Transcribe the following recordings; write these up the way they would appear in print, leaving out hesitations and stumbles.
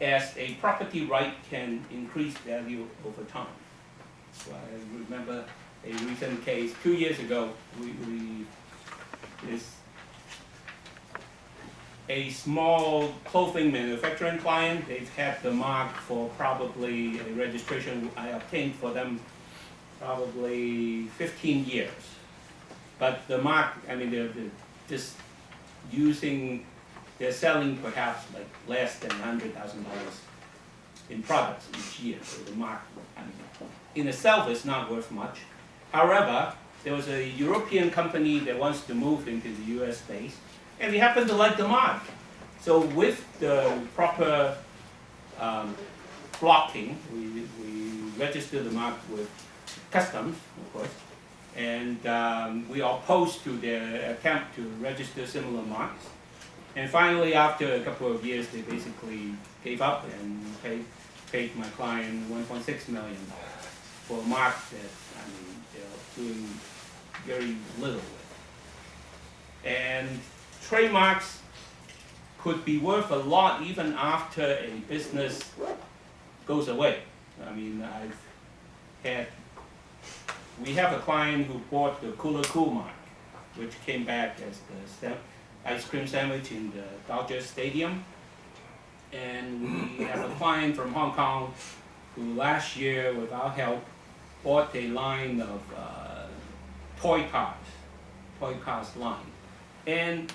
as a property right can increase value over time. So I remember a recent case 2 years ago. Is a small clothing manufacturing client. They've had the mark for probably a registration I obtained for them probably 15 years. But the mark, I mean, they're just using, they're selling perhaps like less than $100,000 in products each year. So the mark, I mean, in itself is not worth much. However, there was a European company that wants to move into the US space, and we happen to like the mark. So with the proper blocking, we register the mark with customs, of course, and we are opposed to their attempt to register similar marks. And finally, after a couple of years, they basically gave up and paid my client $1.6 million for a mark that, I mean, they're doing very little with. And trademarks could be worth a lot even after a business goes away. I mean, we have a client who bought the Cooler Cool mark, which came back as the ice cream sandwich in the Dodger Stadium. And we have a client from Hong Kong who last year, with our help, bought a line of toy cars line. And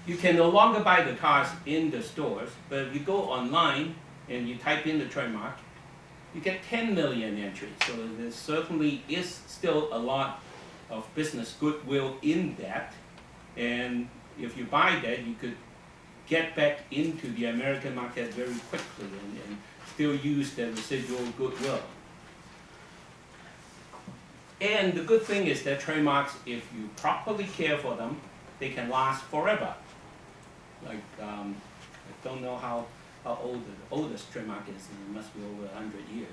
you can no longer buy the cars in the stores, but if you go online and you type in the trademark, you get 10 million entries. So there certainly is still a lot of business goodwill in that. And if you buy that, you could get back into the American market very quickly and still use that residual goodwill. And the good thing is that trademarks, if you properly care for them, they can last forever. Like, I don't know how old the oldest trademark is, and it must be over 100 years.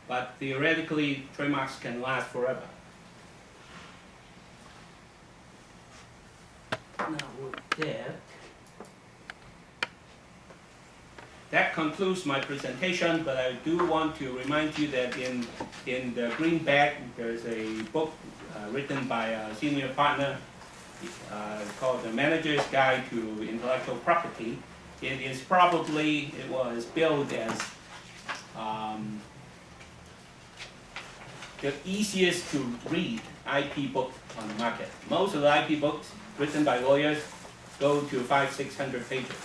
But theoretically, trademarks can last forever. Now with that concludes my presentation, but I do want to remind you that in the green bag, there's a book written by a senior partner called The Manager's Guide to Intellectual Property. It was billed as the easiest to read IP book on the market. Most of the IP books written by lawyers go to 500-600 pages.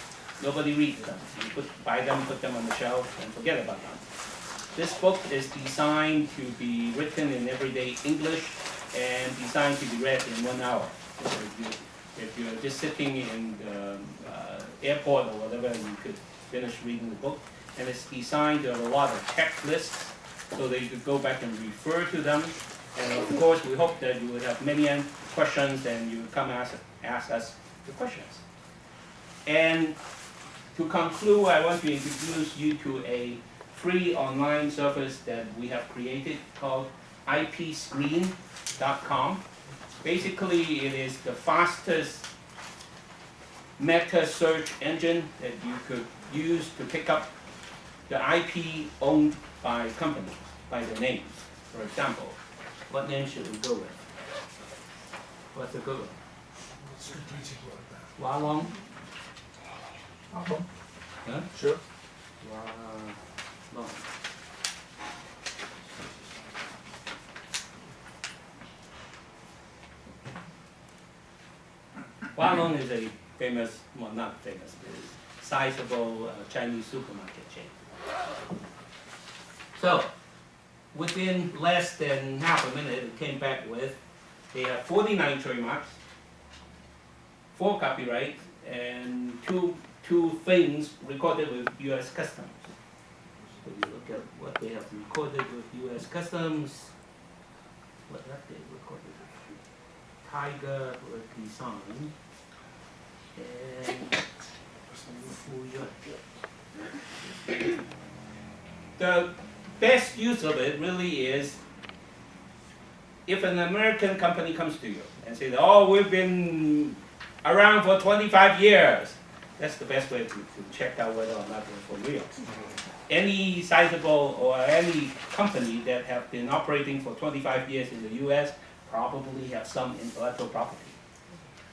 Nobody reads them. You buy them, put them on the shelf, and forget about them. This book is designed to be written in everyday English and designed to be read in 1 hour. So if you're just sitting in the airport or whatever, you could finish reading the book. And it's designed to have a lot of checklists so that you could go back and refer to them. And of course, we hope that you would have many questions and you would come ask us the questions. And to conclude, I want to introduce you to a free online service that we have created called ipscreen.com. Basically, it is the fastest meta search engine that you could use to pick up the IP owned by companies, by the names. For example, what name should we go with? What's a good one? Wah Long? Huh? Sure. Long. Wah Long is a famous, well, not famous, but sizable Chinese supermarket chain. So, within less than half a minute, it came back with, they have 49 trademarks, 4 copyrights, and two things recorded with U.S. Customs. So you look at what they have recorded with U.S. Customs. What have they recorded? Tiger with design and the best use of it really is if an American company comes to you and says, "Oh, we've been around for 25 years. That's the best way to check out whether or not they're for real. Any sizable or any company that have been operating for 25 years in the US probably have some intellectual property.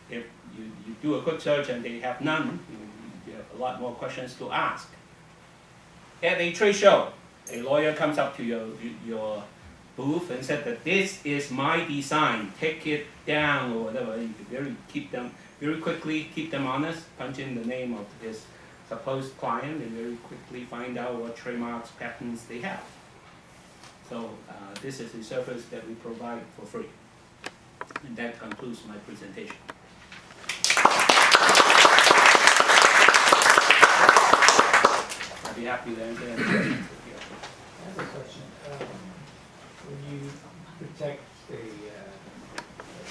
If you do a quick search and they have none, you have a lot more questions to ask. At a trade show, a lawyer comes up to your booth and said that this is my design, take it down or whatever. You can keep them very quickly, keep them honest, punch in the name of his supposed client, and very quickly find out what trademarks, patents they have. So this is a service that we provide for free. And that concludes my presentation. I'd be happy to answer any questions. I have a question. When you protect a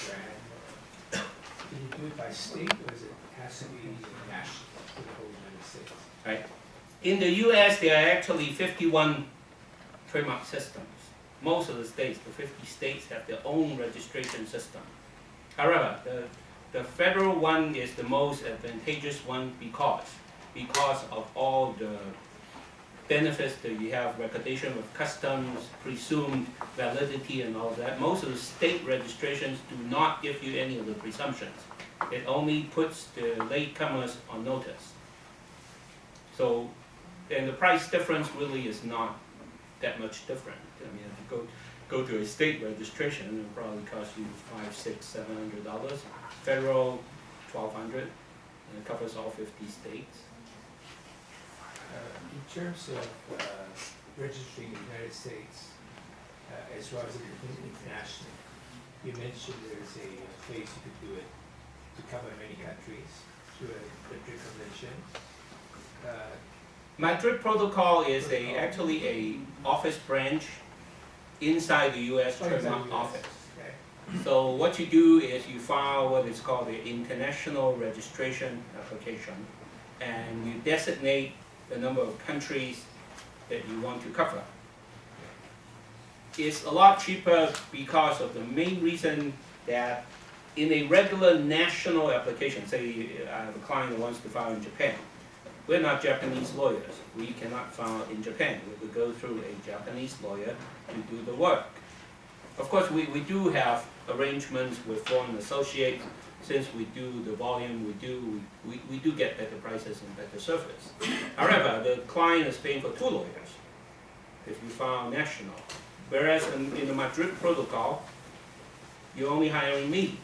brand, do you do it by state or is it has to be national for the whole United States? Right. In the US, there are actually 51 trademark systems. Most of the states, the 50 states, have their own registration system. However, the federal one is the most advantageous one because of all the benefits that you have, recognition with customs, presumed validity and all that. Most of the state registrations do not give you any of the presumptions. It only puts the latecomers on notice. So, and the price difference really is not that much different. I mean, if you go to a state registration, it will probably cost you $500, $600, $700. Federal, $1,200, and it covers all 50 states. In terms of registering in the United States, as well as internationally, you mentioned there's a place you could do it to cover many countries through a Madrid Convention. Madrid Protocol is actually a office branch inside the U.S. trademark office. Okay. So what you do is you file what is called the international registration application, and you designate the number of countries that you want to cover. It's a lot cheaper because of the main reason that in a regular national application, say I have a client who wants to file in Japan, we're not Japanese lawyers. We cannot file in Japan. We would go through a Japanese lawyer to do the work. Of course, we do have arrangements with foreign associates. Since we do the volume we do get better prices and better service. However, the client is paying for 2 lawyers if you file national. Whereas in the Madrid Protocol, you're only hiring me,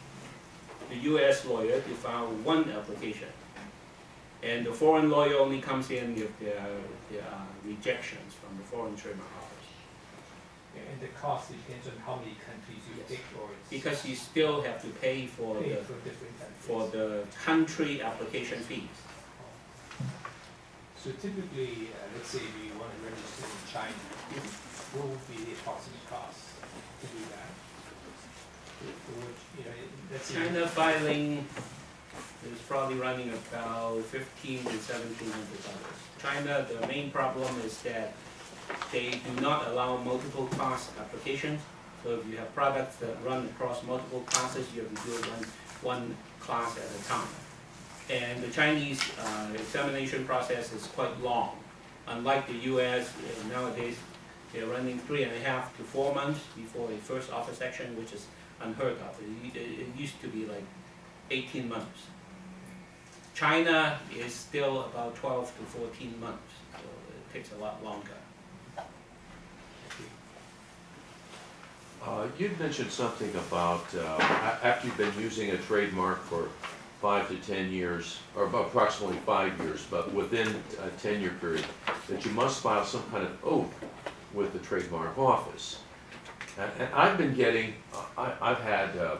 the US lawyer, to file 1 application. And the foreign lawyer only comes in if there are rejections from the foreign trademark office. And the cost depends on how many countries you pick, or it's Because you still have to pay for the country application fees. So typically, let's say we want to register in China, what would be the approximate cost to do that? Let's say China filing is probably running about $1,500 to $1,700. China, the main problem is that they do not allow multiple class applications. So if you have products that run across multiple classes, you have to do it one class at a time. And the Chinese examination process is quite long. Unlike the US, nowadays they're running 3.5 to 4 months before a first office action, which is unheard of. It used to be like 18 months. China is still about 12 to 14 months, so it takes a lot longer. You'd mentioned something about after you've been using a trademark for 5 to 10 years, or about approximately 5 years, but within a 10-year period, that you must file some kind of oath with the trademark office. And I've been getting, I've had a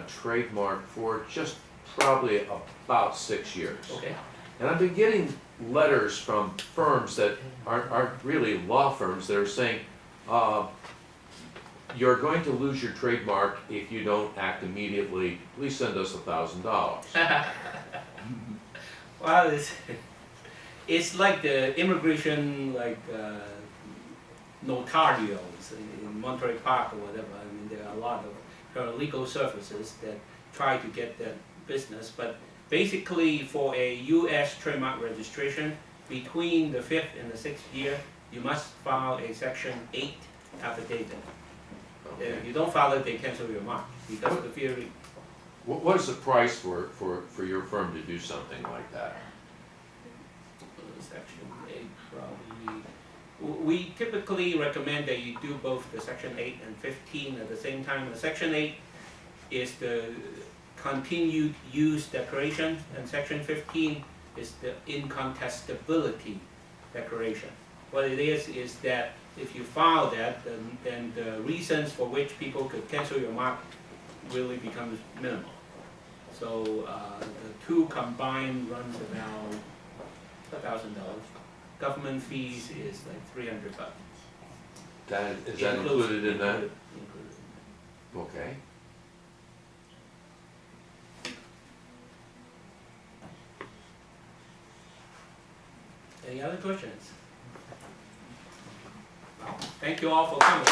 trademark for just probably about 6 years. Okay. And I've been getting letters from firms that aren't really law firms that are saying, you're going to lose your trademark if you don't act immediately. Please send us $1,000. Well, it's like the immigration, notarios in Monterey Park or whatever. I mean, there are a lot of paralegal services that try to get that business, but Basically, for a US trademark registration, between the 5th and the 6th year, you must file a Section 8 affidavit. If you don't file it, they cancel your mark, because of the theory. What is the price for your firm to do something like that? Section 8 probably. We typically recommend that you do both the Section 8 and 15 at the same time. The Section 8 is the continued use declaration, and Section 15 is the incontestability declaration. What it is that if you file that, then the reasons for which people could cancel your mark really becomes minimal. So the two combined runs about $1,000. Government fees is like $300. Is that included in that? Included. Okay. Any other questions? Thank you all for coming.